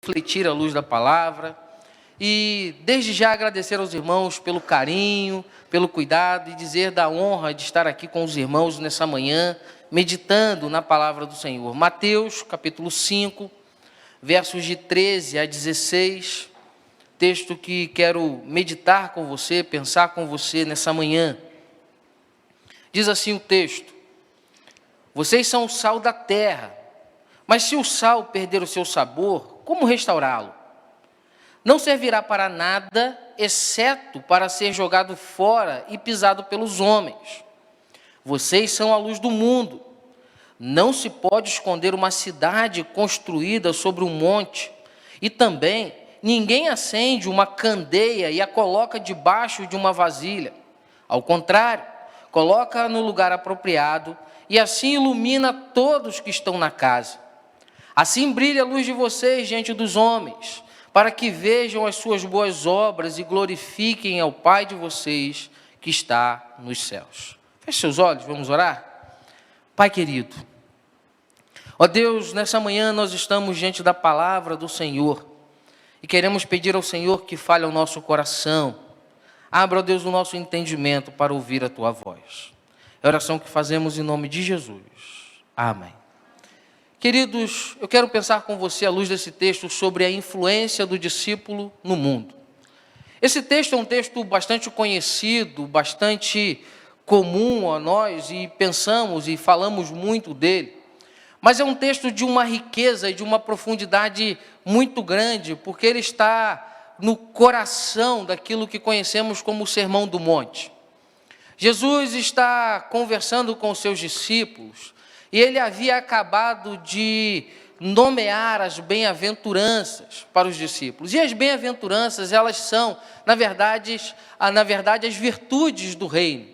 refletir à luz da palavra e desde já agradecer aos irmãos pelo carinho, pelo cuidado e dizer da honra de estar aqui com os irmãos nessa manhã, meditando na palavra do Senhor. Mateus, capítulo 5, versos de 13 a 16, texto que quero meditar com você, pensar com você nessa manhã. Diz assim o texto: vocês são o sal da terra, mas se o sal perder o seu sabor, como restaurá-lo? Não servirá para nada, exceto para ser jogado fora e pisado pelos homens. Vocês são a luz do mundo. Não se pode esconder uma cidade construída sobre um monte. E também, ninguém acende uma candeia e a coloca debaixo de uma vasilha. Ao contrário, coloca-a no lugar apropriado e assim ilumina todos que estão na casa. Assim brilha a luz de vocês diante dos homens, para que vejam as suas boas obras e glorifiquem ao Pai de vocês que está nos céus. Feche seus olhos, vamos orar? Pai querido, ó Deus, nessa manhã nós estamos diante da palavra do Senhor e queremos pedir ao Senhor que fale ao nosso coração. Abra, ó Deus, o nosso entendimento para ouvir a Tua voz. É a oração que fazemos em nome de Jesus. Amém. Queridos, eu quero pensar com você, à luz desse texto, sobre a influência do discípulo no mundo. Esse texto é um texto bastante conhecido, bastante comum a nós, e pensamos e falamos muito dele. Mas é um texto de uma riqueza e de uma profundidade muito grande, porque ele está no coração daquilo que conhecemos como o Sermão do Monte. Jesus está conversando com os seus discípulos, e ele havia acabado de nomear as bem-aventuranças para os discípulos. E as bem-aventuranças, elas são, na verdade, as virtudes do reino.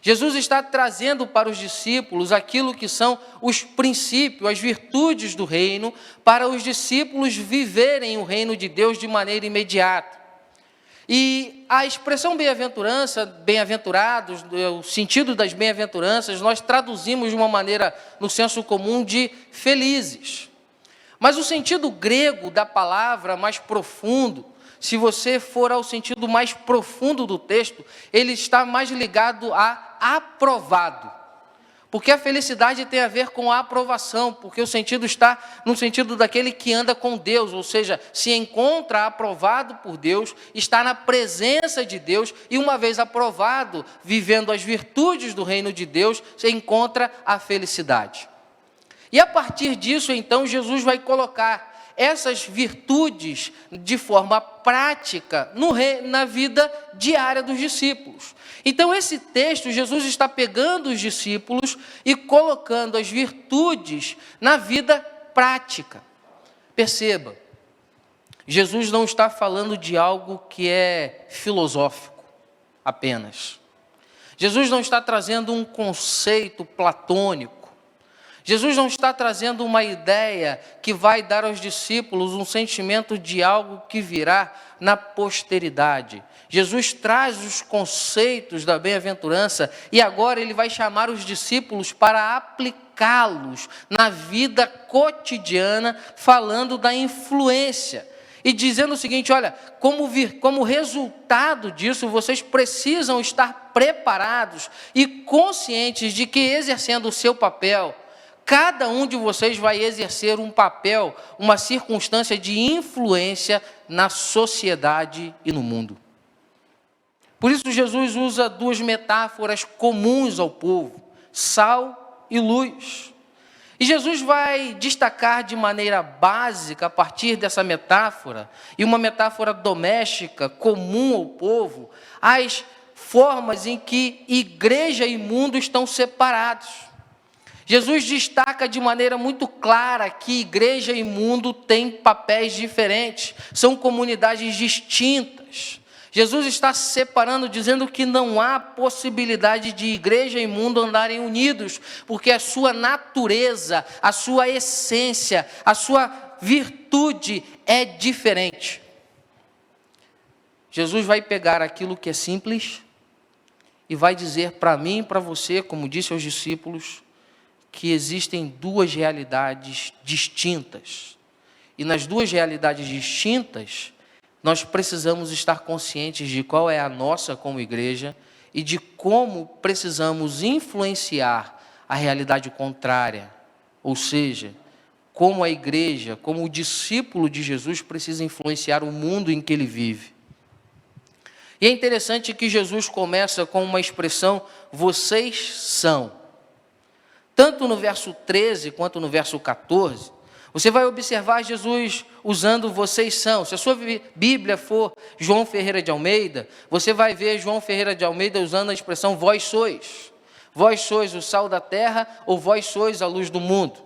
Jesus está trazendo para os discípulos aquilo que são os princípios, as virtudes do reino, para os discípulos viverem o reino de Deus de maneira imediata. E a expressão bem-aventurança, bem-aventurados, o sentido das bem-aventuranças, nós traduzimos de uma maneira, no senso comum, de felizes. Mas o sentido grego da palavra, mais profundo, se você for ao sentido mais profundo do texto, ele está mais ligado a aprovado. Porque a felicidade tem a ver com a aprovação, porque o sentido está no sentido daquele que anda com Deus, ou seja, se encontra aprovado por Deus, está na presença de Deus, e uma vez aprovado, vivendo as virtudes do reino de Deus, se encontra a felicidade. E a partir disso, então, Jesus vai colocar essas virtudes de forma prática na vida diária dos discípulos. Então, esse texto, Jesus está pegando os discípulos e colocando as virtudes na vida prática. Perceba, Jesus não está falando de algo que é filosófico apenas. Jesus não está trazendo um conceito platônico. Jesus não está trazendo uma ideia que vai dar aos discípulos um sentimento de algo que virá na posteridade. Jesus traz os conceitos da bem-aventurança e agora ele vai chamar os discípulos para aplicá-los na vida cotidiana, falando da influência. E dizendo o seguinte: olha, como resultado disso, vocês precisam estar preparados e conscientes de que, exercendo o seu papel, cada um de vocês vai exercer um papel, uma circunstância de influência na sociedade e no mundo. Por isso Jesus usa duas metáforas comuns ao povo: sal e luz. E Jesus vai destacar de maneira básica, a partir dessa metáfora, e uma metáfora doméstica, comum ao povo, as formas em que igreja e mundo estão separados. Jesus destaca de maneira muito clara que igreja e mundo têm papéis diferentes, são comunidades distintas. Jesus está se separando, dizendo que não há possibilidade de igreja e mundo andarem unidos, porque a sua natureza, a sua essência, a sua virtude é diferente. Jesus vai pegar aquilo que é simples e vai dizer para mim e para você, como disse aos discípulos, que existem duas realidades distintas e nas duas realidades distintas, nós precisamos estar conscientes de qual é a nossa como igreja e de como precisamos influenciar a realidade contrária, ou seja, como a igreja, como o discípulo de Jesus precisa influenciar o mundo em que ele vive. E é interessante que Jesus começa com uma expressão, vocês são. Tanto no verso 13 quanto no verso 14, você vai observar Jesus usando vocês são. Se a sua Bíblia for João Ferreira de Almeida, você vai ver João Ferreira de Almeida usando a expressão vós sois. Vós sois o sal da terra ou vós sois a luz do mundo.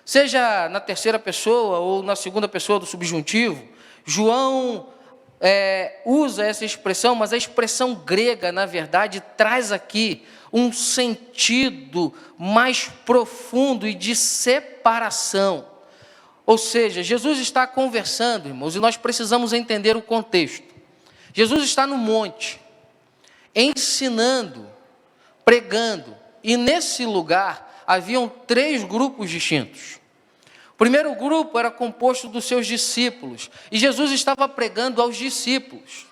Seja na terceira pessoa ou na segunda pessoa do subjuntivo, João usa essa expressão, mas a expressão grega, na verdade, traz aqui um sentido mais profundo e de separação. Ou seja, Jesus está conversando, irmãos, e nós precisamos entender o contexto. Jesus está no monte, ensinando, pregando, e nesse lugar haviam 3 grupos distintos. O primeiro grupo era composto dos seus discípulos, e Jesus estava pregando aos discípulos.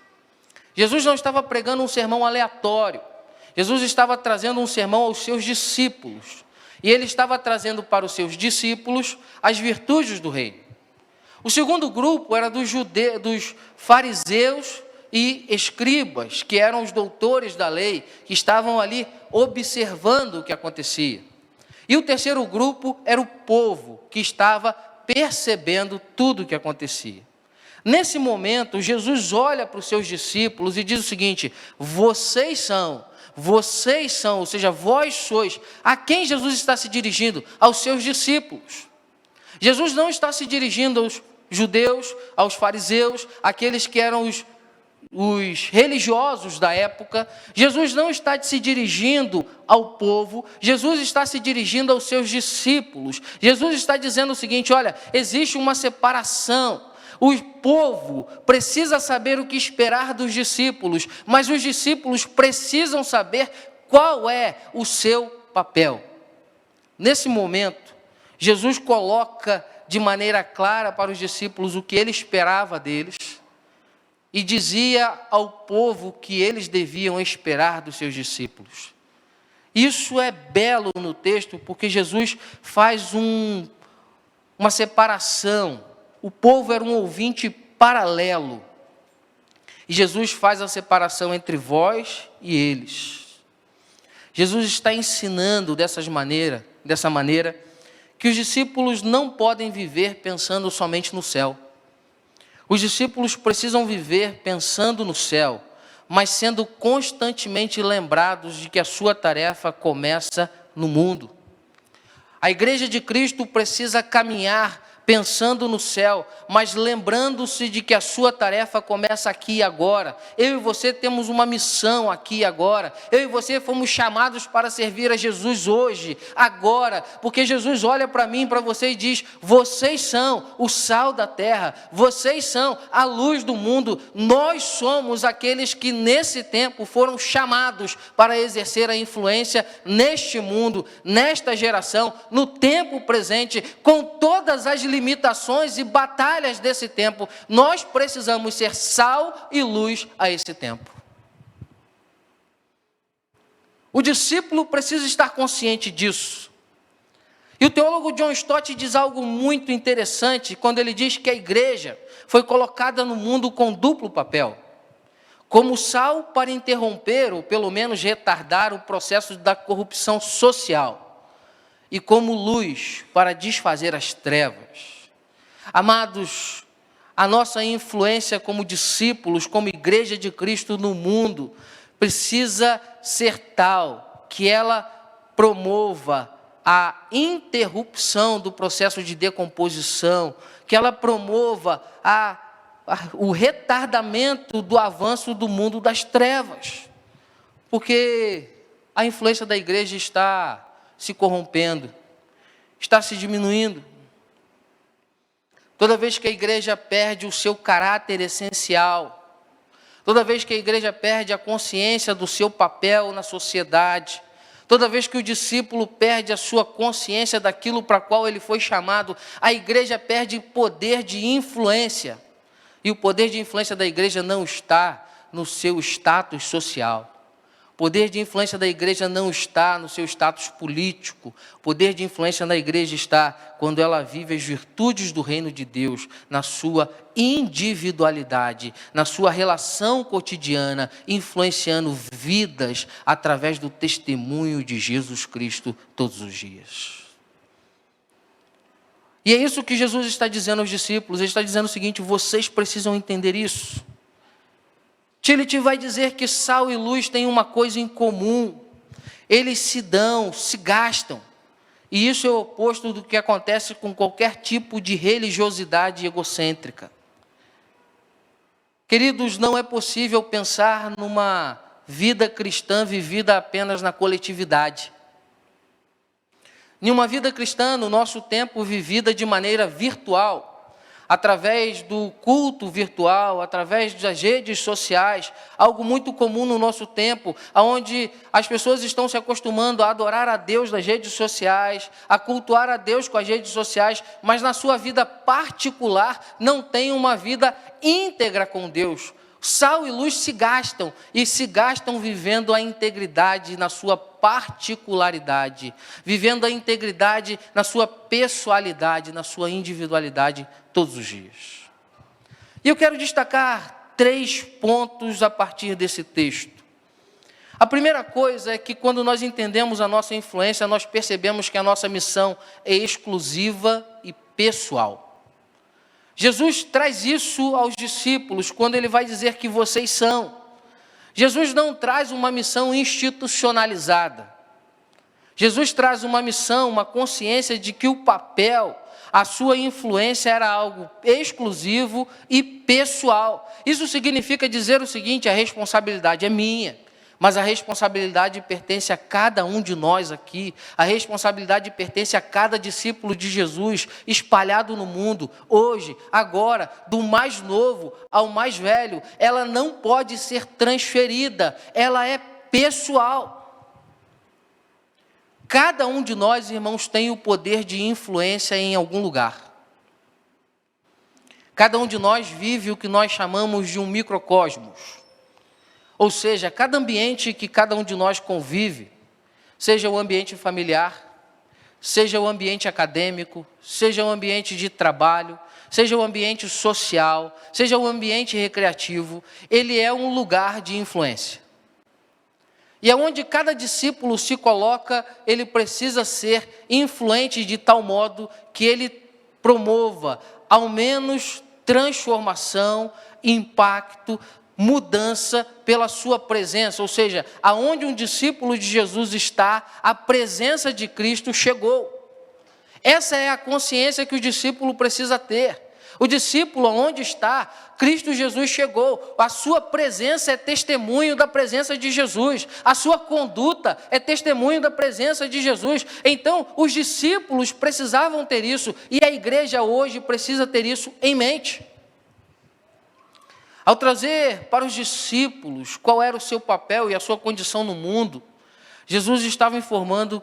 Jesus não estava pregando um sermão aleatório, Jesus estava trazendo um sermão aos seus discípulos, e ele estava trazendo para os seus discípulos as virtudes do reino. O segundo grupo era dos fariseus e escribas, que eram os doutores da lei, que estavam ali observando o que acontecia. E o terceiro grupo era o povo, que estava percebendo tudo o que acontecia. Nesse momento, Jesus olha para os seus discípulos e diz o seguinte, vocês são, ou seja, vós sois. A quem Jesus está se dirigindo? Aos seus discípulos. Jesus não está se dirigindo aos judeus, aos fariseus, aqueles que eram os religiosos da época. Jesus não está se dirigindo ao povo, Jesus está se dirigindo aos seus discípulos. Jesus está dizendo o seguinte, olha, existe uma separação. O povo precisa saber o que esperar dos discípulos, mas os discípulos precisam saber qual é o seu papel. Nesse momento, Jesus coloca de maneira clara para os discípulos o que ele esperava deles e dizia ao povo que eles deviam esperar dos seus discípulos. Isso é belo no texto porque Jesus faz uma separação. O povo era um ouvinte paralelo. E Jesus faz a separação entre vós e eles. Jesus está ensinando dessa maneira, que os discípulos não podem viver pensando somente no céu. Os discípulos precisam viver pensando no céu, mas sendo constantemente lembrados de que a sua tarefa começa no mundo. A igreja de Cristo precisa caminhar pensando no céu, mas lembrando-se de que a sua tarefa começa aqui e agora. Eu e você temos uma missão aqui e agora. Eu e você fomos chamados para servir a Jesus hoje, agora, porque Jesus olha para mim, para você e diz, vocês são o sal da terra, vocês são a luz do mundo, nós somos aqueles que nesse tempo foram chamados para exercer a influência neste mundo, nesta geração, no tempo presente, com todas as limitações e batalhas desse tempo. Nós precisamos ser sal e luz a esse tempo. O discípulo precisa estar consciente disso. E o teólogo John Stott diz algo muito interessante quando ele diz que a igreja foi colocada no mundo com duplo papel. Como sal para interromper ou pelo menos retardar o processo da corrupção social. E como luz para desfazer as trevas. Amados, a nossa influência como discípulos, como igreja de Cristo no mundo, precisa ser tal que ela promova a interrupção do processo de decomposição, que ela promova o retardamento do avanço do mundo das trevas. Porque a influência da igreja está se corrompendo, está se diminuindo. Toda vez que a igreja perde o seu caráter essencial, toda vez que a igreja perde a consciência do seu papel na sociedade, Toda vez que o discípulo perde a sua consciência daquilo para qual ele foi chamado, a igreja perde poder de influência. E o poder de influência da igreja não está no seu status social. O poder de influência da igreja não está no seu status político. O poder de influência da igreja está quando ela vive as virtudes do reino de Deus, na sua individualidade, na sua relação cotidiana, influenciando vidas através do testemunho de Jesus Cristo todos os dias. E é isso que Jesus está dizendo aos discípulos. Ele está dizendo o seguinte: vocês precisam entender isso. Tillich vai dizer que sal e luz têm uma coisa em comum: eles se dão, se gastam. E isso é o oposto do que acontece com qualquer tipo de religiosidade egocêntrica. Queridos, não é possível pensar numa vida cristã vivida apenas na coletividade. Em uma vida cristã, no nosso tempo, vivida de maneira virtual, através do culto virtual, através das redes sociais, algo muito comum no nosso tempo, onde as pessoas estão se acostumando a adorar a Deus nas redes sociais, a cultuar a Deus com as redes sociais, mas na sua vida particular não tem uma vida íntegra com Deus. Sal e luz se gastam, e se gastam vivendo a integridade na sua particularidade, vivendo a integridade na sua pessoalidade, na sua individualidade todos os dias. E eu quero destacar 3 pontos a partir desse texto. A primeira coisa é que quando nós entendemos a nossa influência, nós percebemos que a nossa missão é exclusiva e pessoal. Jesus traz isso aos discípulos quando ele vai dizer que vocês são. Jesus não traz uma missão institucionalizada. Jesus traz uma missão, uma consciência de que o papel, a sua influência era algo exclusivo e pessoal. Isso significa dizer o seguinte: a responsabilidade é minha. Mas a responsabilidade pertence a cada um de nós aqui. A responsabilidade pertence a cada discípulo de Jesus espalhado no mundo, hoje, agora, do mais novo ao mais velho. Ela não pode ser transferida, ela é pessoal. Cada um de nós, irmãos, tem o poder de influência em algum lugar. Cada um de nós vive o que nós chamamos de um microcosmos. Ou seja, cada ambiente que cada um de nós convive, seja o ambiente familiar, seja o ambiente acadêmico, seja o ambiente de trabalho, seja o ambiente social, seja o ambiente recreativo, ele é um lugar de influência. E aonde cada discípulo se coloca, ele precisa ser influente de tal modo que ele promova, ao menos, transformação, impacto, mudança pela sua presença. Ou seja, aonde um discípulo de Jesus está, a presença de Cristo chegou. Essa é a consciência que o discípulo precisa ter. O discípulo, onde está, Cristo Jesus chegou. A sua presença é testemunho da presença de Jesus. A sua conduta é testemunho da presença de Jesus. Então, os discípulos precisavam ter isso, e a igreja hoje precisa ter isso em mente. Ao trazer para os discípulos qual era o seu papel e a sua condição no mundo, Jesus estava informando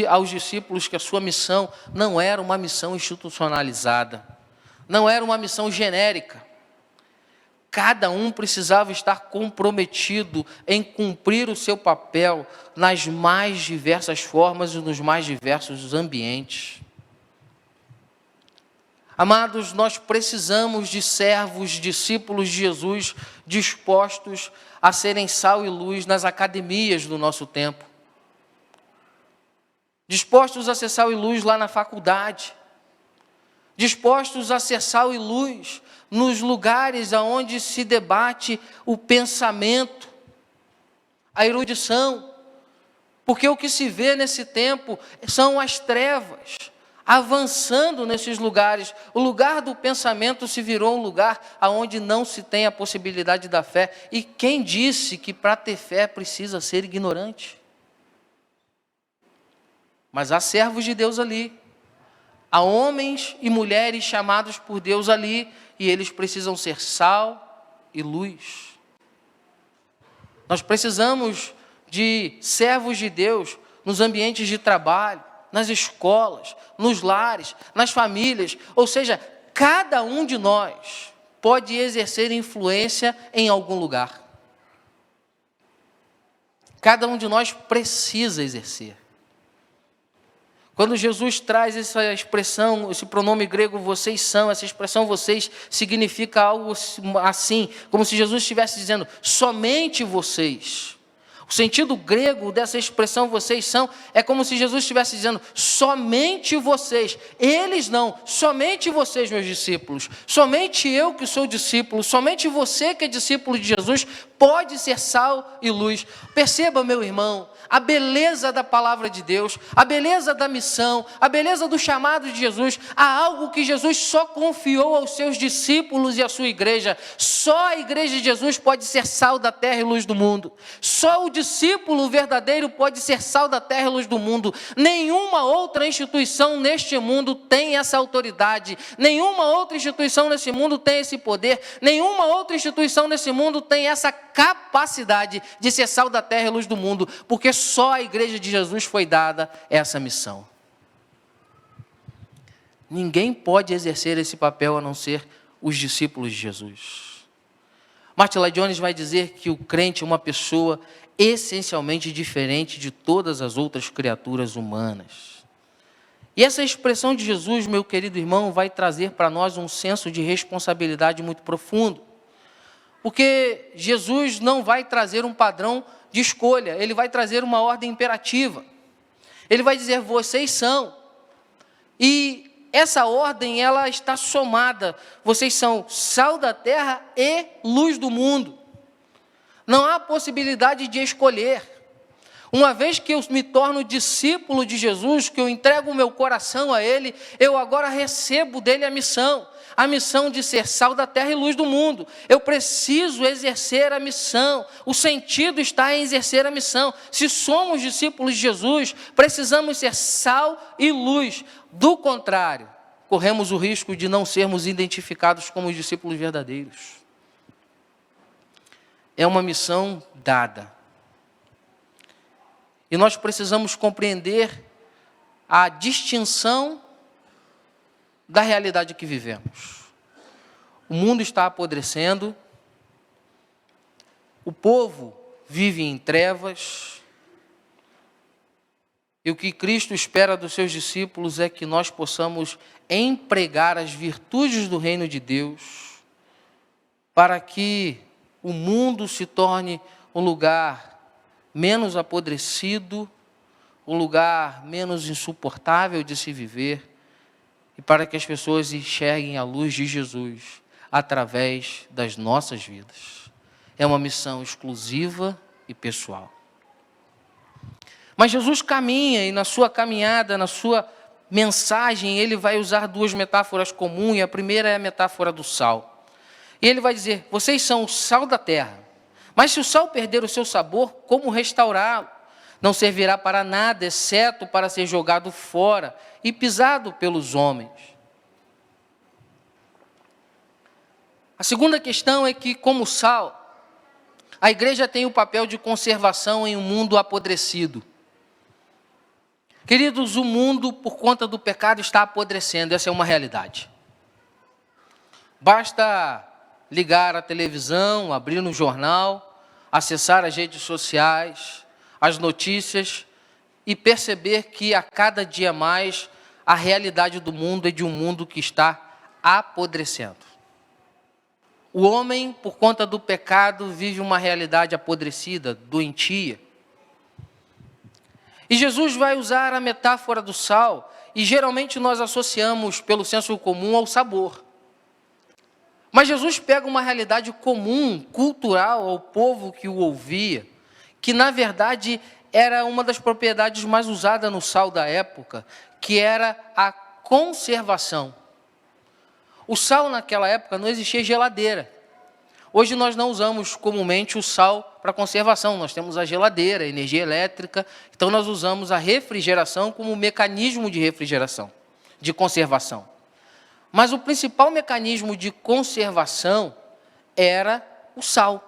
aos discípulos que a sua missão não era uma missão institucionalizada, não era uma missão genérica. Cada um precisava estar comprometido em cumprir o seu papel nas mais diversas formas e nos mais diversos ambientes. Amados, nós precisamos de servos, discípulos de Jesus, dispostos a serem sal e luz nas academias do nosso tempo. Dispostos a ser sal e luz lá na faculdade. Dispostos a ser sal e luz nos lugares onde se debate o pensamento, a erudição. Porque o que se vê nesse tempo são as trevas avançando nesses lugares. O lugar do pensamento se virou um lugar onde não se tem a possibilidade da fé. E quem disse que para ter fé precisa ser ignorante? Mas há servos de Deus ali. Há homens e mulheres chamados por Deus ali, e eles precisam ser sal e luz. Nós precisamos de servos de Deus nos ambientes de trabalho, nas escolas, nos lares, nas famílias. Ou seja, cada um de nós pode exercer influência em algum lugar. Cada um de nós precisa exercer. Quando Jesus traz essa expressão, esse pronome grego, vocês são, essa expressão vocês significa algo assim, como se Jesus estivesse dizendo, somente vocês. O sentido grego dessa expressão, vocês são, é como se Jesus estivesse dizendo, somente vocês, eles não, somente vocês, meus discípulos, somente eu que sou discípulo, somente você que é discípulo de Jesus, pode ser sal e luz. Perceba, meu irmão, a beleza da palavra de Deus, a beleza da missão, a beleza do chamado de Jesus, há algo que Jesus só confiou aos seus discípulos e à sua igreja. Só a igreja de Jesus pode ser sal da terra e luz do mundo. Só o discípulo verdadeiro pode ser sal da terra e luz do mundo. Nenhuma outra instituição neste mundo tem essa autoridade. Nenhuma outra instituição nesse mundo tem esse poder. Nenhuma outra instituição nesse mundo tem essa capacidade de ser sal da terra e luz do mundo, porque só a igreja de Jesus foi dada essa missão. Ninguém pode exercer esse papel a não ser os discípulos de Jesus. Martin Lloyd Jones vai dizer que o crente é uma pessoa essencialmente diferente de todas as outras criaturas humanas. E essa expressão de Jesus, meu querido irmão, vai trazer para nós um senso de responsabilidade muito profundo. Porque Jesus não vai trazer um padrão de escolha, ele vai trazer uma ordem imperativa. Ele vai dizer, vocês são. E essa ordem, ela está somada. Vocês são sal da terra e luz do mundo. Não há possibilidade de escolher. Uma vez que eu me torno discípulo de Jesus, que eu entrego o meu coração a Ele, eu agora recebo dele a missão de ser sal da terra e luz do mundo. Eu preciso exercer a missão. O sentido está em exercer a missão. Se somos discípulos de Jesus, precisamos ser sal e luz. Do contrário, corremos o risco de não sermos identificados como os discípulos verdadeiros. É uma missão dada. E nós precisamos compreender a distinção da realidade que vivemos. O mundo está apodrecendo, o povo vive em trevas, e o que Cristo espera dos seus discípulos é que nós possamos empregar as virtudes do reino de Deus para que o mundo se torne um lugar menos apodrecido, um lugar menos insuportável de se viver, e para que as pessoas enxerguem a luz de Jesus através das nossas vidas. É uma missão exclusiva e pessoal. Mas Jesus caminha, e na sua caminhada, na sua mensagem, ele vai usar duas metáforas comuns, e a primeira é a metáfora do sal. E ele vai dizer, vocês são o sal da terra, mas se o sal perder o seu sabor, como restaurá-lo? Não servirá para nada, exceto para ser jogado fora e pisado pelos homens. A segunda questão é que, como sal, a igreja tem o papel de conservação em um mundo apodrecido. Queridos, o mundo, por conta do pecado, está apodrecendo, essa é uma realidade. Basta ligar a televisão, abrir no jornal, acessar as redes sociais, as notícias e perceber que a cada dia mais a realidade do mundo é de um mundo que está apodrecendo. O homem, por conta do pecado, vive uma realidade apodrecida, doentia. E Jesus vai usar a metáfora do sal, e geralmente nós associamos pelo senso comum ao sabor. Mas Jesus pega uma realidade comum, cultural ao povo que o ouvia, que na verdade era uma das propriedades mais usadas no sal da época, que era a conservação. O sal naquela época não existia geladeira. Hoje nós não usamos comumente o sal para conservação, nós temos a geladeira, a energia elétrica, então nós usamos a refrigeração como mecanismo de refrigeração, de conservação. Mas o principal mecanismo de conservação era o sal.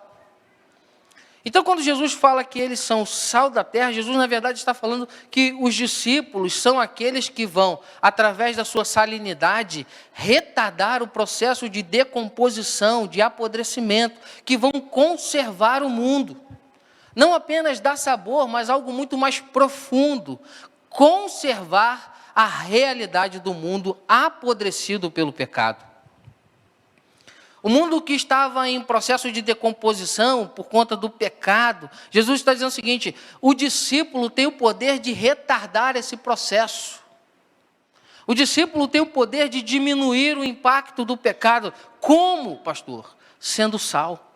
Então, quando Jesus fala que eles são o sal da terra, Jesus, na verdade, está falando que os discípulos são aqueles que vão, através da sua salinidade, retardar o processo de decomposição, de apodrecimento, que vão conservar o mundo. Não apenas dar sabor, mas algo muito mais profundo, conservar a realidade do mundo apodrecido pelo pecado. O mundo que estava em processo de decomposição por conta do pecado, Jesus está dizendo o seguinte: o discípulo tem o poder de retardar esse processo. O discípulo tem o poder de diminuir o impacto do pecado. Como, pastor? Sendo sal.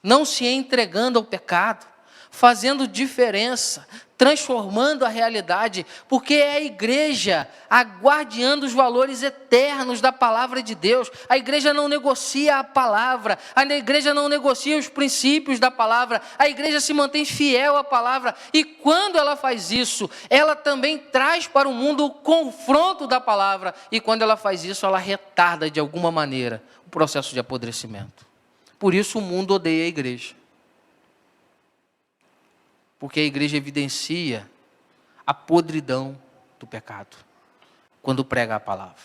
Não se entregando ao pecado, fazendo diferença, transformando a realidade, porque é a igreja a guardiã dos valores eternos da palavra de Deus. A igreja não negocia a palavra, a igreja não negocia os princípios da palavra, a igreja se mantém fiel à palavra, e quando ela faz isso, ela também traz para o mundo o confronto da palavra, e quando ela faz isso, ela retarda de alguma maneira o processo de apodrecimento. Por isso o mundo odeia a igreja. Porque a igreja evidencia a podridão do pecado, quando prega a palavra.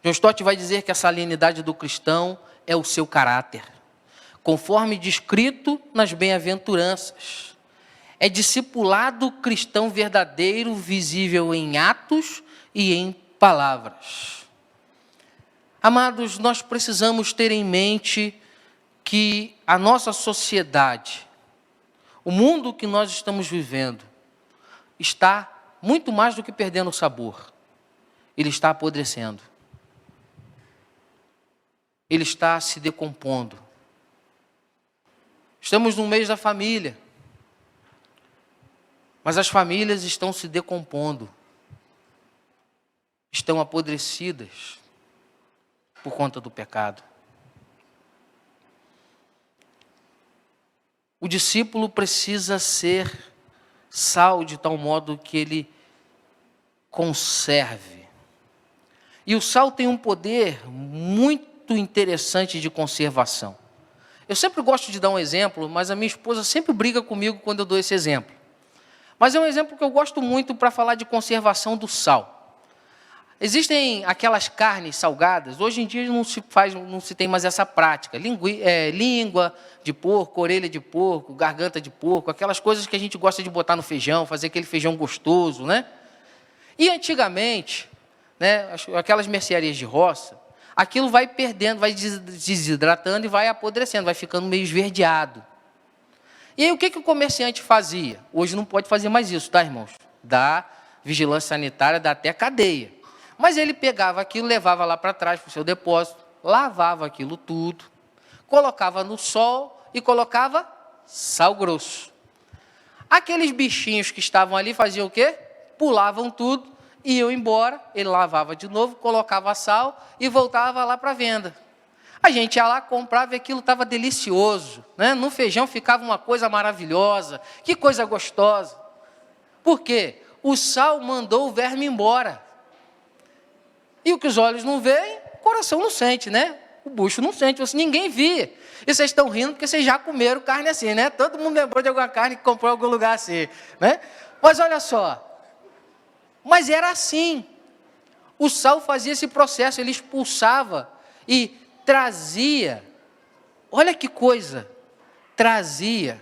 John Stott vai dizer que a salinidade do cristão é o seu caráter, conforme descrito nas bem-aventuranças. É discipulado cristão verdadeiro, visível em atos e em palavras. Amados, nós precisamos ter em mente que a nossa sociedade, o mundo que nós estamos vivendo, está muito mais do que perdendo o sabor. Ele está apodrecendo. Ele está se decompondo. Estamos no mês da família. Mas as famílias estão se decompondo. Estão apodrecidas por conta do pecado. O discípulo precisa ser sal de tal modo que ele conserve. E o sal tem um poder muito interessante de conservação. Eu sempre gosto de dar um exemplo, mas a minha esposa sempre briga comigo quando eu dou esse exemplo. Mas é um exemplo que eu gosto muito para falar de conservação do sal. Existem aquelas carnes salgadas, hoje em dia não se tem mais essa prática. Língua de porco, orelha de porco, garganta de porco, aquelas coisas que a gente gosta de botar no feijão, fazer aquele feijão gostoso, né? E antigamente, né, aquelas mercearias de roça, aquilo vai perdendo, vai desidratando e vai apodrecendo, vai ficando meio esverdeado. E aí o que o comerciante fazia? Hoje não pode fazer mais isso, tá, irmãos? Dá vigilância sanitária, dá até cadeia. Mas ele pegava aquilo, levava lá para trás, para o seu depósito, lavava aquilo tudo, colocava no sol e colocava sal grosso. Aqueles bichinhos que estavam ali faziam o quê? Pulavam tudo, iam embora, ele lavava de novo, colocava sal e voltava lá para a venda. A gente ia lá, comprava e aquilo estava delicioso, né? No feijão ficava uma coisa maravilhosa, que coisa gostosa. Por quê? O sal mandou o verme embora. E o que os olhos não veem, o coração não sente, né? O bucho não sente, ninguém via. E vocês estão rindo porque vocês já comeram carne assim, né? Todo mundo lembrou de alguma carne que comprou em algum lugar assim, né? Mas olha só, mas era assim. O sal fazia esse processo, ele expulsava e trazia, olha que coisa, trazia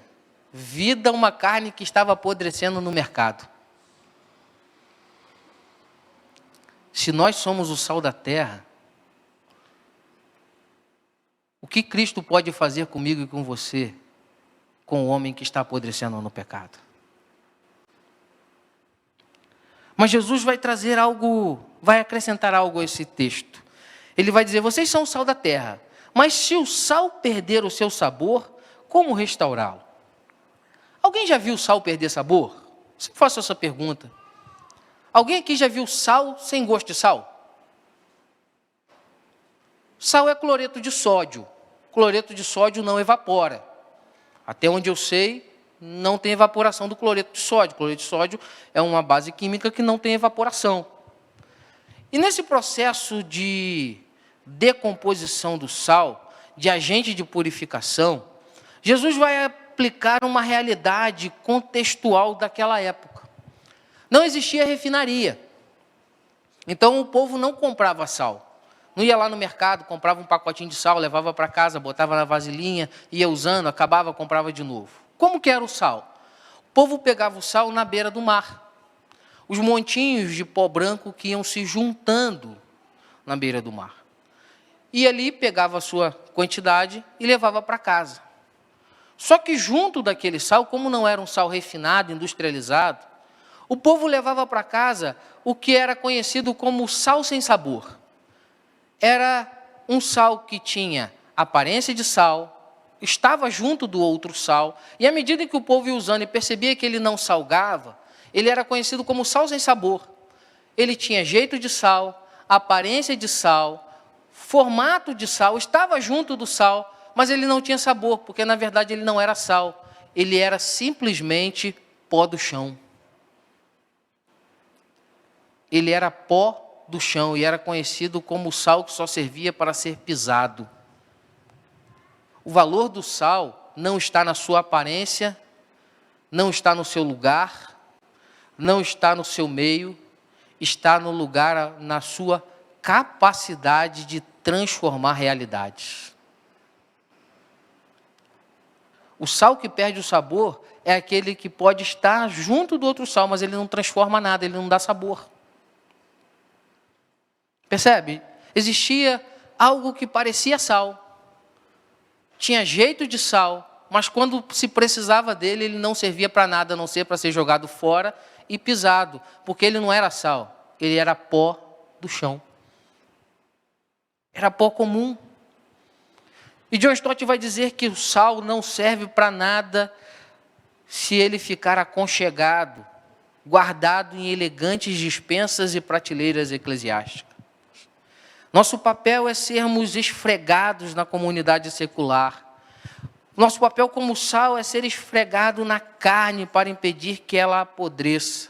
vida a uma carne que estava apodrecendo no mercado. Se nós somos o sal da terra, o que Cristo pode fazer comigo e com você, com o homem que está apodrecendo no pecado? Mas Jesus vai trazer algo, vai acrescentar algo a esse texto. Ele vai dizer, vocês são o sal da terra, mas se o sal perder o seu sabor, como restaurá-lo? Alguém já viu o sal perder sabor? Sempre faço essa pergunta. Alguém aqui já viu sal sem gosto de sal? Sal é cloreto de sódio. Cloreto de sódio não evapora. Até onde eu sei, não tem evaporação do cloreto de sódio. Cloreto de sódio é uma base química que não tem evaporação. E nesse processo de decomposição do sal, de agente de purificação, Jesus vai aplicar uma realidade contextual daquela época. Não existia refinaria. Então o povo não comprava sal. Não ia lá no mercado, comprava um pacotinho de sal, levava para casa, botava na vasilhinha, ia usando, acabava, comprava de novo. Como que era o sal? O povo pegava o sal na beira do mar. Os montinhos de pó branco que iam se juntando na beira do mar. E ali pegava a sua quantidade e levava para casa. Só que junto daquele sal, como não era um sal refinado, industrializado, o povo levava para casa o que era conhecido como sal sem sabor. Era um sal que tinha aparência de sal, estava junto do outro sal, e à medida que o povo ia usando e percebia que ele não salgava, ele era conhecido como sal sem sabor. Ele tinha jeito de sal, aparência de sal, formato de sal, estava junto do sal, mas ele não tinha sabor, porque na verdade ele não era sal, ele era simplesmente pó do chão. Ele era pó do chão e era conhecido como sal que só servia para ser pisado. O valor do sal não está na sua aparência, não está no seu lugar, não está no seu meio, está no lugar, na sua capacidade de transformar realidades. O sal que perde o sabor é aquele que pode estar junto do outro sal, mas ele não transforma nada, ele não dá sabor. Percebe? Existia algo que parecia sal, tinha jeito de sal, mas quando se precisava dele, ele não servia para nada, a não ser para ser jogado fora e pisado, porque ele não era sal, ele era pó do chão. Era pó comum. E John Stott vai dizer que o sal não serve para nada se ele ficar aconchegado, guardado em elegantes dispensas e prateleiras eclesiásticas. Nosso papel é sermos esfregados na comunidade secular. Nosso papel como sal é ser esfregado na carne para impedir que ela apodreça.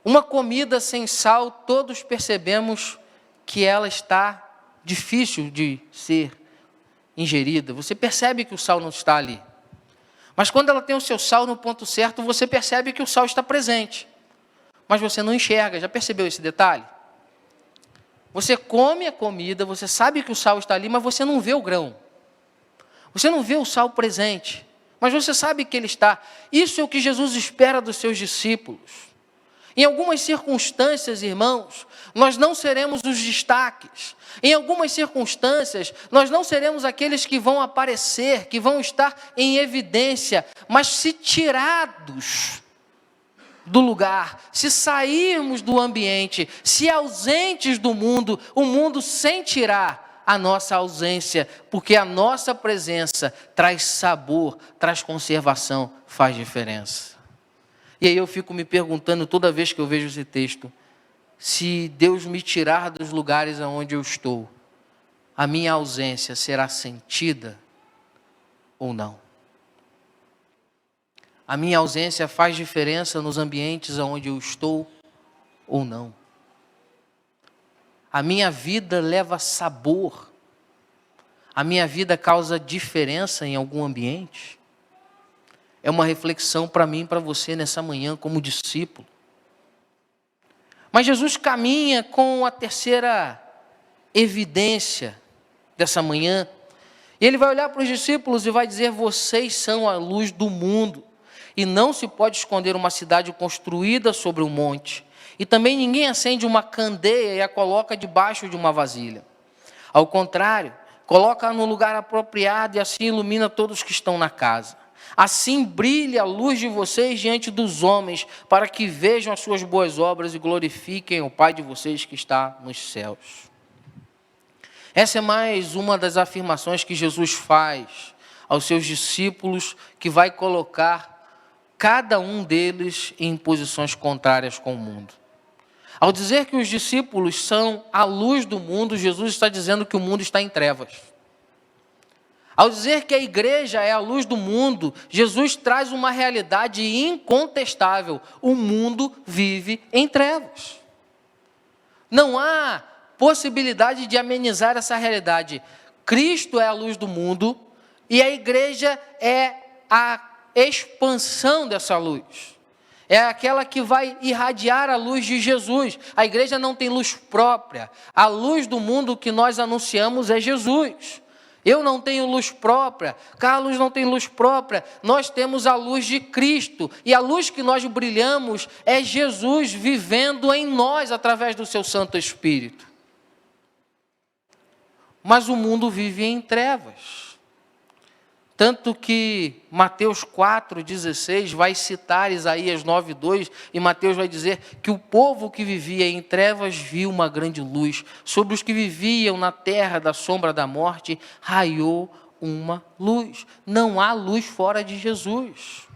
Uma comida sem sal, todos percebemos que ela está difícil de ser ingerida. Você percebe que o sal não está ali. Mas quando ela tem o seu sal no ponto certo, você percebe que o sal está presente. Mas você não enxerga. Já percebeu esse detalhe? Você come a comida, você sabe que o sal está ali, mas você não vê o grão. Você não vê o sal presente, mas você sabe que ele está. Isso é o que Jesus espera dos seus discípulos. Em algumas circunstâncias, irmãos, nós não seremos os destaques. Em algumas circunstâncias, nós não seremos aqueles que vão aparecer, que vão estar em evidência, mas se tirados do lugar, se sairmos do ambiente, se ausentes do mundo, o mundo sentirá a nossa ausência, porque a nossa presença traz sabor, traz conservação, faz diferença. E aí eu fico me perguntando toda vez que eu vejo esse texto, se Deus me tirar dos lugares onde eu estou, a minha ausência será sentida ou não? A minha ausência faz diferença nos ambientes onde eu estou ou não? A minha vida leva sabor? A minha vida causa diferença em algum ambiente? É uma reflexão para mim e para você nessa manhã como discípulo. Mas Jesus caminha com a terceira evidência dessa manhã. E ele vai olhar para os discípulos e vai dizer: vocês são a luz do mundo. E não se pode esconder uma cidade construída sobre um monte. E também ninguém acende uma candeia e a coloca debaixo de uma vasilha. Ao contrário, coloca no lugar apropriado e assim ilumina todos que estão na casa. Assim brilhe a luz de vocês diante dos homens, para que vejam as suas boas obras e glorifiquem o Pai de vocês que está nos céus. Essa é mais uma das afirmações que Jesus faz aos seus discípulos, que vai colocar cada um deles em posições contrárias com o mundo. Ao dizer que os discípulos são a luz do mundo, Jesus está dizendo que o mundo está em trevas. Ao dizer que a igreja é a luz do mundo, Jesus traz uma realidade incontestável. O mundo vive em trevas. Não há possibilidade de amenizar essa realidade. Cristo é a luz do mundo e a igreja é a expansão dessa luz. É aquela que vai irradiar a luz de Jesus. A igreja não tem luz própria. A luz do mundo que nós anunciamos é Jesus. Eu não tenho luz própria, Carlos não tem luz própria, nós temos a luz de Cristo. E a luz que nós brilhamos é Jesus vivendo em nós através do seu Santo Espírito. Mas o mundo vive em trevas. Tanto que Mateus 4,16 vai citar Isaías 9,2 e Mateus vai dizer que o povo que vivia em trevas viu uma grande luz. Sobre os que viviam na terra da sombra da morte, raiou uma luz. Não há luz fora de Jesus.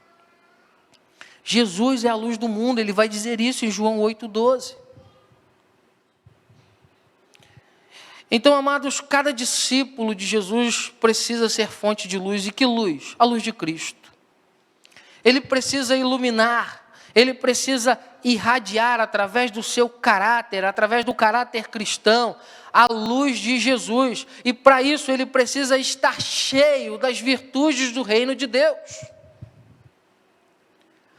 Jesus é a luz do mundo, ele vai dizer isso em João 8,12. Então, amados, cada discípulo de Jesus precisa ser fonte de luz. E que luz? A luz de Cristo. Ele precisa iluminar, ele precisa irradiar através do seu caráter, através do caráter cristão, a luz de Jesus. E para isso ele precisa estar cheio das virtudes do reino de Deus.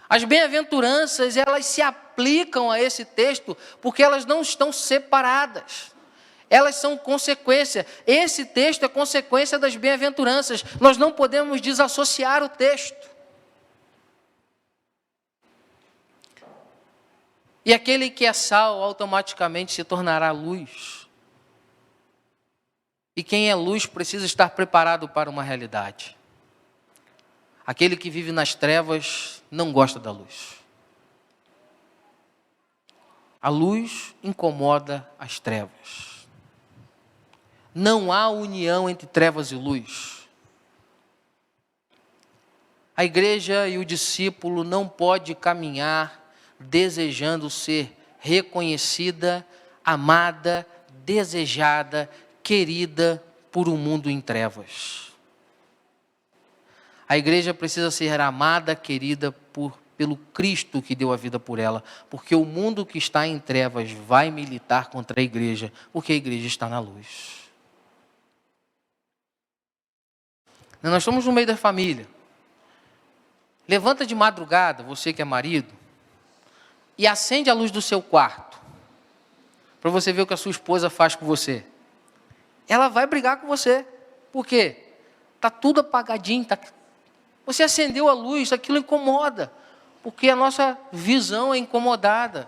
As bem-aventuranças, elas se aplicam a esse texto porque elas não estão separadas. Elas são consequência. Esse texto é consequência das bem-aventuranças. Nós não podemos desassociar o texto. E aquele que é sal automaticamente se tornará luz. E quem é luz precisa estar preparado para uma realidade. Aquele que vive nas trevas não gosta da luz. A luz incomoda as trevas. Não há união entre trevas e luz. A igreja e o discípulo não pode caminhar desejando ser reconhecida, amada, desejada, querida por um mundo em trevas. A igreja precisa ser amada, querida pelo Cristo que deu a vida por ela, porque o mundo que está em trevas vai militar contra a igreja, porque a igreja está na luz. Nós estamos no meio da família. Levanta de madrugada, você que é marido, e acende a luz do seu quarto, para você ver o que a sua esposa faz com você. Ela vai brigar com você. Por quê? Está tudo apagadinho. Você acendeu a luz, aquilo incomoda, porque a nossa visão é incomodada.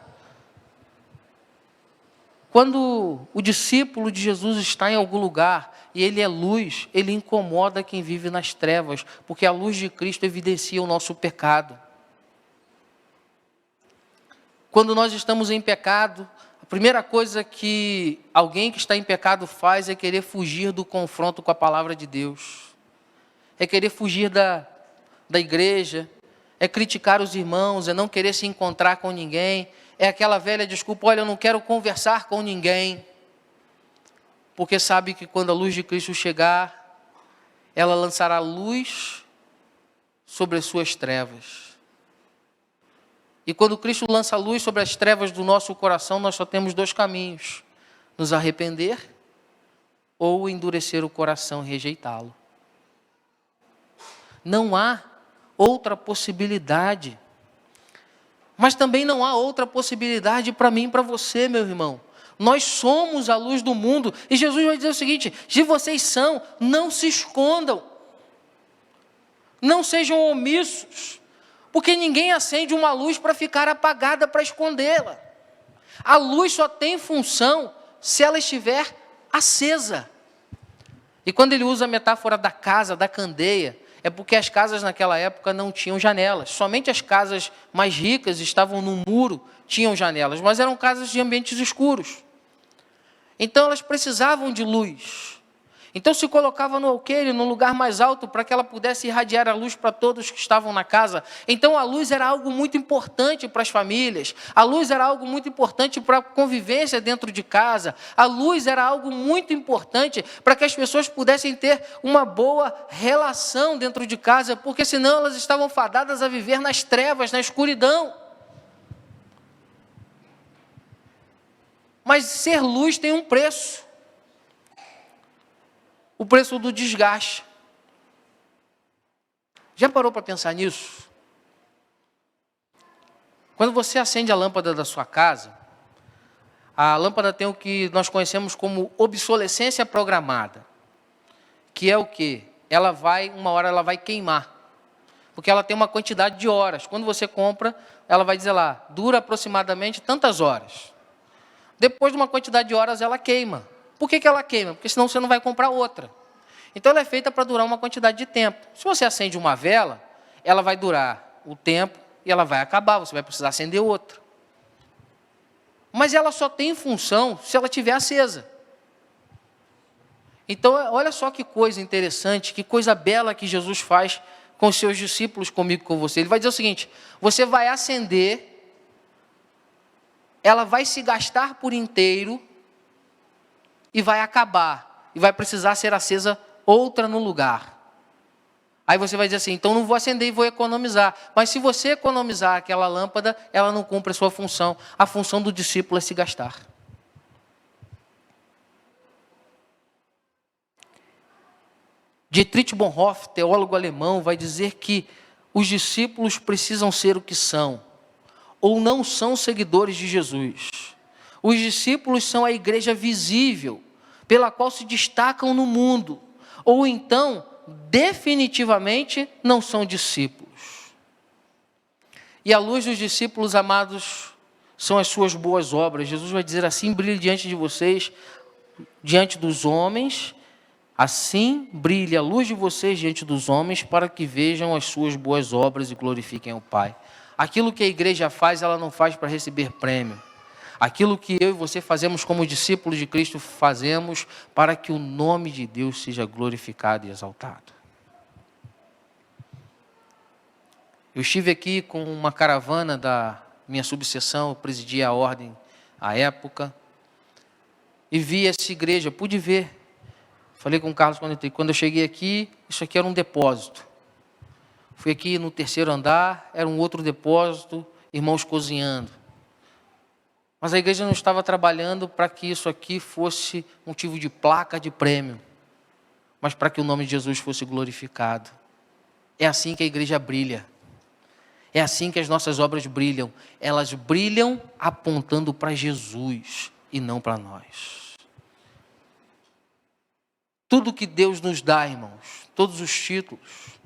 Quando o discípulo de Jesus está em algum lugar e ele é luz, ele incomoda quem vive nas trevas, porque a luz de Cristo evidencia o nosso pecado. Quando nós estamos em pecado, a primeira coisa que alguém que está em pecado faz é querer fugir do confronto com a palavra de Deus. É querer fugir da igreja, é criticar os irmãos, é não querer se encontrar com ninguém. É aquela velha desculpa, olha, eu não quero conversar com ninguém. Porque sabe que quando a luz de Cristo chegar, ela lançará luz sobre as suas trevas. E quando Cristo lança luz sobre as trevas do nosso coração, nós só temos dois caminhos: nos arrepender ou endurecer o coração e rejeitá-lo. Não há outra possibilidade. Mas também não há outra possibilidade para mim e para você, meu irmão. Nós somos a luz do mundo. E Jesus vai dizer o seguinte: se vocês são, não se escondam. Não sejam omissos. Porque ninguém acende uma luz para ficar apagada, para escondê-la. A luz só tem função se ela estiver acesa. E quando ele usa a metáfora da casa, da candeia, é porque as casas naquela época não tinham janelas. Somente as casas mais ricas estavam no muro, tinham janelas, mas eram casas de ambientes escuros. Então elas precisavam de luz. Então se colocava no alqueire, num lugar mais alto, para que ela pudesse irradiar a luz para todos que estavam na casa. Então a luz era algo muito importante para as famílias. A luz era algo muito importante para a convivência dentro de casa. A luz era algo muito importante para que as pessoas pudessem ter uma boa relação dentro de casa, porque senão elas estavam fadadas a viver nas trevas, na escuridão. Mas ser luz tem um preço. o preço do desgaste. Já parou para pensar nisso? Quando você acende a lâmpada da sua casa, a lâmpada tem o que nós conhecemos como obsolescência programada. Que é o quê? Uma hora ela vai queimar. Porque ela tem uma quantidade de horas. Quando você compra, ela vai dizer lá, dura aproximadamente tantas horas. Depois de uma quantidade de horas, ela queima. Por que ela queima? Porque senão você não vai comprar outra. Então ela é feita para durar uma quantidade de tempo. Se você acende uma vela, ela vai durar o tempo e ela vai acabar, você vai precisar acender outra. Mas ela só tem função se ela estiver acesa. Então, olha só que coisa interessante, que coisa bela que Jesus faz com os seus discípulos, comigo, com você. Ele vai dizer o seguinte, você vai acender, ela vai se gastar por inteiro e vai acabar. E vai precisar ser acesa outra no lugar. Aí você vai dizer assim, então não vou acender e vou economizar. Mas se você economizar aquela lâmpada, ela não cumpre a sua função. A função do discípulo é se gastar. Dietrich Bonhoeffer, teólogo alemão, vai dizer que os discípulos precisam ser o que são, ou não são seguidores de Jesus. Os discípulos são a igreja visível, pela qual se destacam no mundo, ou então, definitivamente, não são discípulos. E a luz dos discípulos amados são as suas boas obras. Jesus vai dizer assim, brilhe diante de vocês, diante dos homens, assim brilhe a luz de vocês diante dos homens, para que vejam as suas boas obras e glorifiquem o Pai. Aquilo que a igreja faz, ela não faz para receber prêmio. Aquilo que eu e você fazemos como discípulos de Cristo, fazemos para que o nome de Deus seja glorificado e exaltado. Eu estive aqui com uma caravana da minha subseção, eu presidia a ordem à época, e vi essa igreja, pude ver. Falei com o Carlos quando eu cheguei aqui, isso aqui era um depósito. Fui aqui no terceiro andar, era um outro depósito, irmãos cozinhando. Mas a igreja não estava trabalhando para que isso aqui fosse motivo de placa, de prêmio, mas para que o nome de Jesus fosse glorificado. É assim que a igreja brilha. É assim que as nossas obras brilham. Elas brilham apontando para Jesus e não para nós. Tudo que Deus nos dá, irmãos, todos os títulos.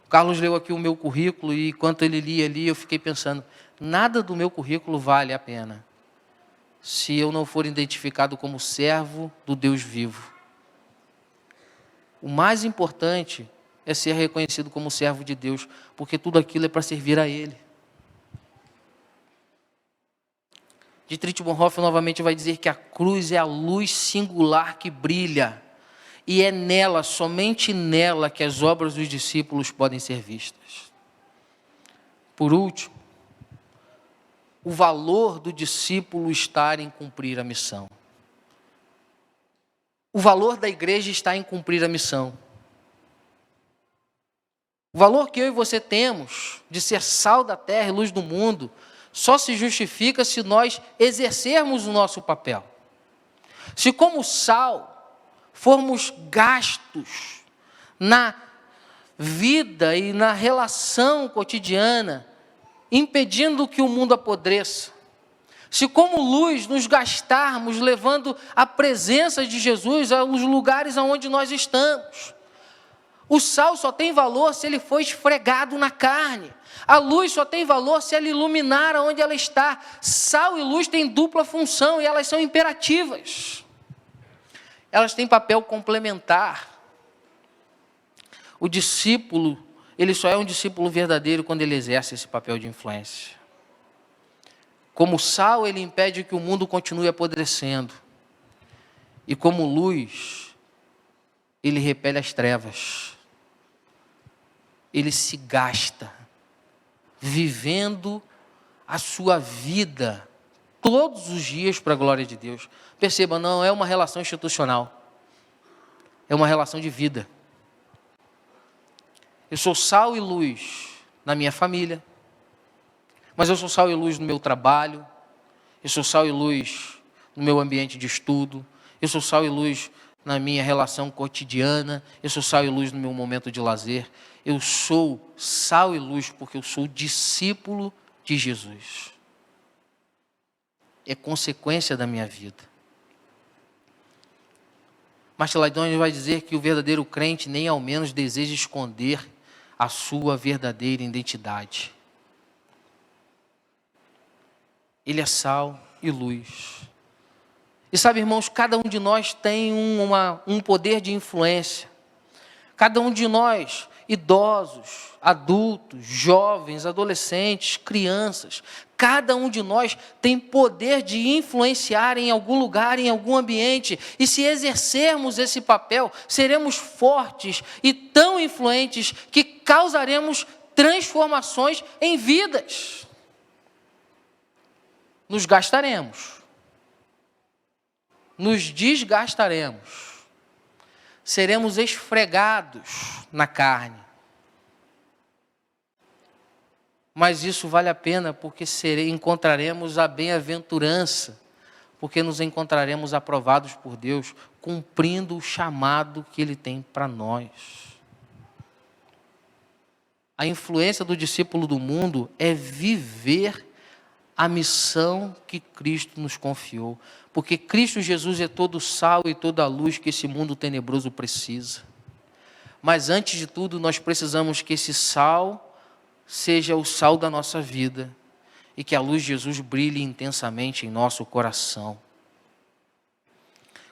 O Carlos leu aqui o meu currículo e enquanto ele lia ali, eu fiquei pensando, nada do meu currículo vale a pena se eu não for identificado como servo do Deus vivo. O mais importante é ser reconhecido como servo de Deus, porque tudo aquilo é para servir a Ele. Dietrich Bonhoeffer novamente vai dizer que a cruz é a luz singular que brilha, e é nela, somente nela, que as obras dos discípulos podem ser vistas. Por último, o valor do discípulo estar em cumprir a missão. O valor da igreja está em cumprir a missão. O valor que eu e você temos de ser sal da terra e luz do mundo só se justifica se nós exercermos o nosso papel. Se como sal formos gastos na vida e na relação cotidiana, impedindo que o mundo apodreça, se como luz nos gastarmos levando a presença de Jesus aos lugares aonde nós estamos, o sal só tem valor se ele for esfregado na carne. A luz só tem valor se ela iluminar onde ela está. Sal e luz têm dupla função e elas são imperativas. Elas têm papel complementar. O discípulo, ele só é um discípulo verdadeiro quando ele exerce esse papel de influência. Como sal, ele impede que o mundo continue apodrecendo. E como luz, ele repele as trevas. Ele se gasta, vivendo a sua vida todos os dias para a glória de Deus. Perceba, não é uma relação institucional, é uma relação de vida. Eu sou sal e luz na minha família, mas eu sou sal e luz no meu trabalho, eu sou sal e luz no meu ambiente de estudo, eu sou sal e luz na minha relação cotidiana, eu sou sal e luz no meu momento de lazer. Eu sou sal e luz porque eu sou discípulo de Jesus. É consequência da minha vida. Martin Lloyd-Jones vai dizer que o verdadeiro crente nem ao menos deseja esconder a sua verdadeira identidade. Ele é sal e luz. E sabe, irmãos, cada um de nós tem um poder de influência. Cada um de nós, idosos, adultos, jovens, adolescentes, crianças, cada um de nós tem poder de influenciar em algum lugar, em algum ambiente. E se exercermos esse papel, seremos fortes e tão influentes que causaremos transformações em vidas. Nos gastaremos, nos desgastaremos, seremos esfregados na carne. Mas isso vale a pena porque encontraremos a bem-aventurança, porque nos encontraremos aprovados por Deus, cumprindo o chamado que Ele tem para nós. A influência do discípulo do mundo é viver a missão que Cristo nos confiou. Porque Cristo Jesus é todo o sal e toda a luz que esse mundo tenebroso precisa. Mas antes de tudo, nós precisamos que esse sal seja o sal da nossa vida e que a luz de Jesus brilhe intensamente em nosso coração.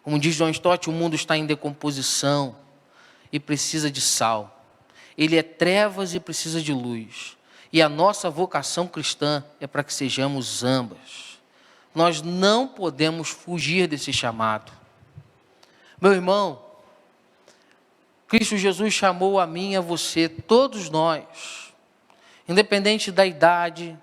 Como diz John Stott, o mundo está em decomposição e precisa de sal. Ele é trevas e precisa de luz. E a nossa vocação cristã é para que sejamos ambas. Nós não podemos fugir desse chamado. Meu irmão, Cristo Jesus chamou a mim e a você, todos nós, independente da idade,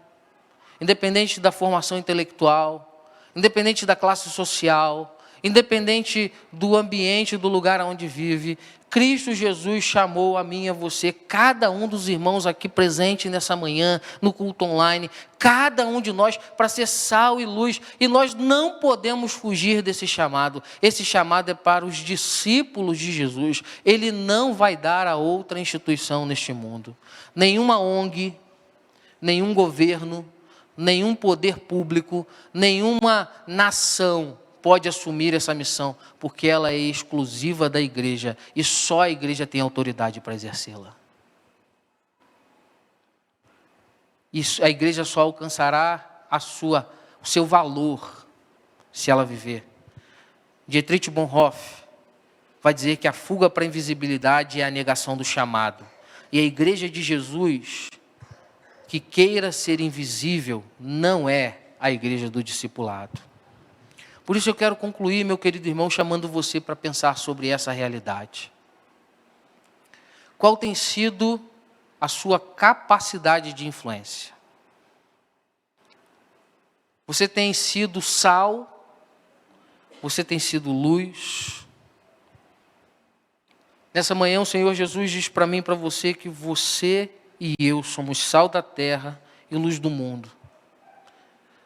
independente da formação intelectual, independente da classe social, independente do ambiente, do lugar onde vive, Cristo Jesus chamou a mim e a você, cada um dos irmãos aqui presente nessa manhã, no culto online, cada um de nós para ser sal e luz, e nós não podemos fugir desse chamado. Esse chamado é para os discípulos de Jesus. Ele não vai dar a outra instituição neste mundo. Nenhuma ONG, nenhum governo, nenhum poder público, nenhuma nação pode assumir essa missão, porque ela é exclusiva da igreja e só a igreja tem autoridade para exercê-la. Isso, a igreja só alcançará o seu valor se ela viver. Dietrich Bonhoeffer vai dizer que a fuga para a invisibilidade é a negação do chamado. E a igreja de Jesus, que queira ser invisível, não é a igreja do discipulado. Por isso eu quero concluir, meu querido irmão, chamando você para pensar sobre essa realidade. Qual tem sido a sua capacidade de influência? Você tem sido sal? Você tem sido luz? Nessa manhã o Senhor Jesus diz para mim e para você que você e eu somos sal da terra e luz do mundo.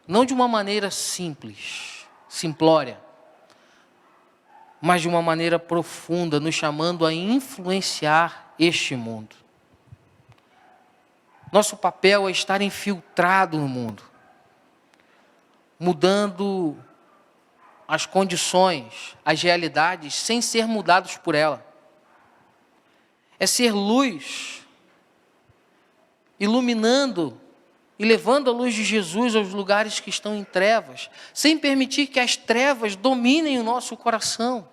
Não de uma maneira simples, simplória, mas de uma maneira profunda, nos chamando a influenciar este mundo. Nosso papel é estar infiltrado no mundo, mudando as condições, as realidades, sem ser mudados por ela. É ser luz, iluminando e levando a luz de Jesus aos lugares que estão em trevas, sem permitir que as trevas dominem o nosso coração.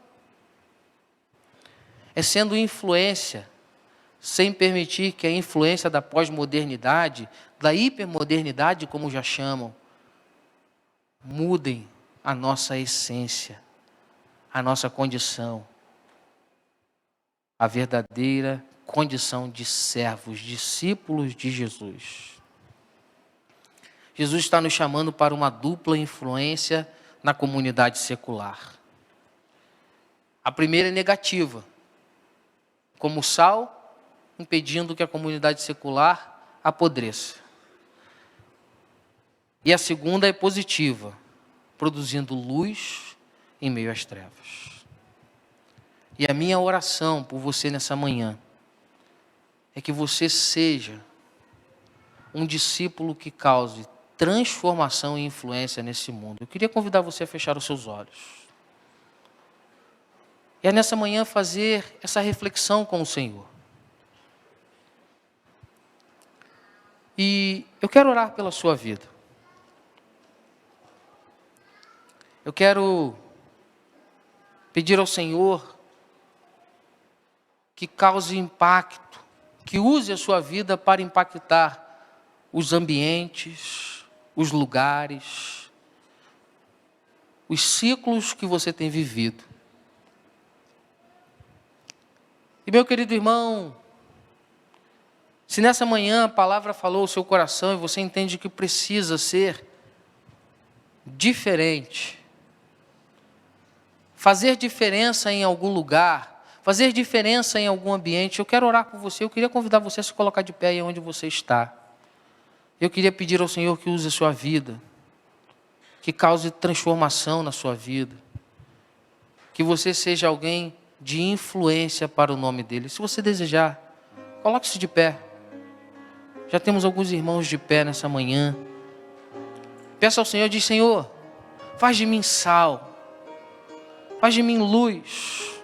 É sendo influência, sem permitir que a influência da pós-modernidade, da hipermodernidade, como já chamam, mudem a nossa essência, a nossa condição, a verdadeira condição de servos, discípulos de Jesus. Jesus está nos chamando para uma dupla influência na comunidade secular. A primeira é negativa, como sal, impedindo que a comunidade secular apodreça. E a segunda é positiva, produzindo luz em meio às trevas. E a minha oração por você nessa manhã é que você seja um discípulo que cause transformação e influência nesse mundo. Eu queria convidar você a fechar os seus olhos. E é nessa manhã fazer essa reflexão com o Senhor. E eu quero orar pela sua vida. Eu quero pedir ao Senhor que cause impacto, que use a sua vida para impactar os ambientes, os lugares, os ciclos que você tem vivido. E meu querido irmão, se nessa manhã a palavra falou ao seu coração e você entende que precisa ser diferente, fazer diferença em algum lugar, fazer diferença em algum ambiente, eu quero orar por você, eu queria convidar você a se colocar de pé aí onde você está. Eu queria pedir ao Senhor que use a sua vida, que cause transformação na sua vida, que você seja alguém de influência para o nome dele. Se você desejar, coloque-se de pé. Já temos alguns irmãos de pé nessa manhã. Peça ao Senhor, diz: Senhor, faz de mim sal, faz de mim luz,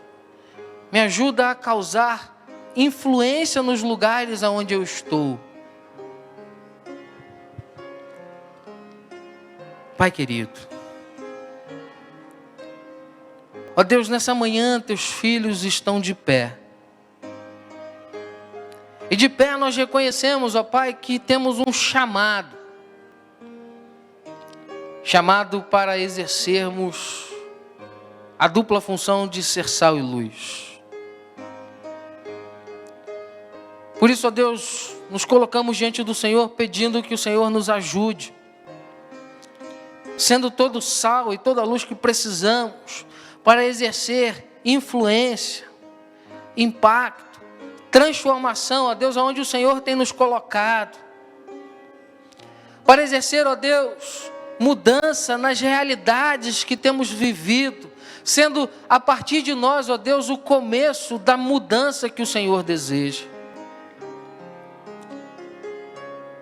me ajuda a causar influência nos lugares aonde eu estou. Pai querido, ó Deus, nessa manhã teus filhos estão de pé. E de pé nós reconhecemos, ó Pai, que temos um chamado para exercermos a dupla função de ser sal e luz. Por isso, ó Deus, nos colocamos diante do Senhor pedindo que o Senhor nos ajude, sendo todo o sal e toda a luz que precisamos para exercer influência, impacto, transformação, ó Deus, aonde o Senhor tem nos colocado, para exercer, ó Deus, mudança nas realidades que temos vivido, sendo a partir de nós, ó Deus, o começo da mudança que o Senhor deseja.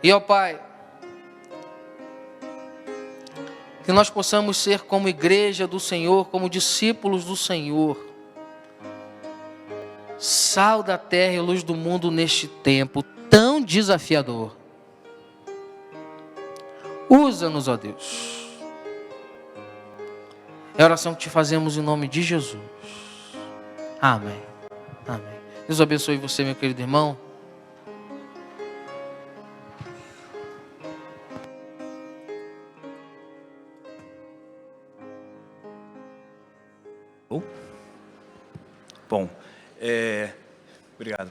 E ó Pai, que nós possamos ser como igreja do Senhor, como discípulos do Senhor, sal da terra e luz do mundo neste tempo tão desafiador. Usa-nos, ó Deus. É a oração que te fazemos em nome de Jesus. Amém. Amém. Deus abençoe você, meu querido irmão. Bom, obrigado.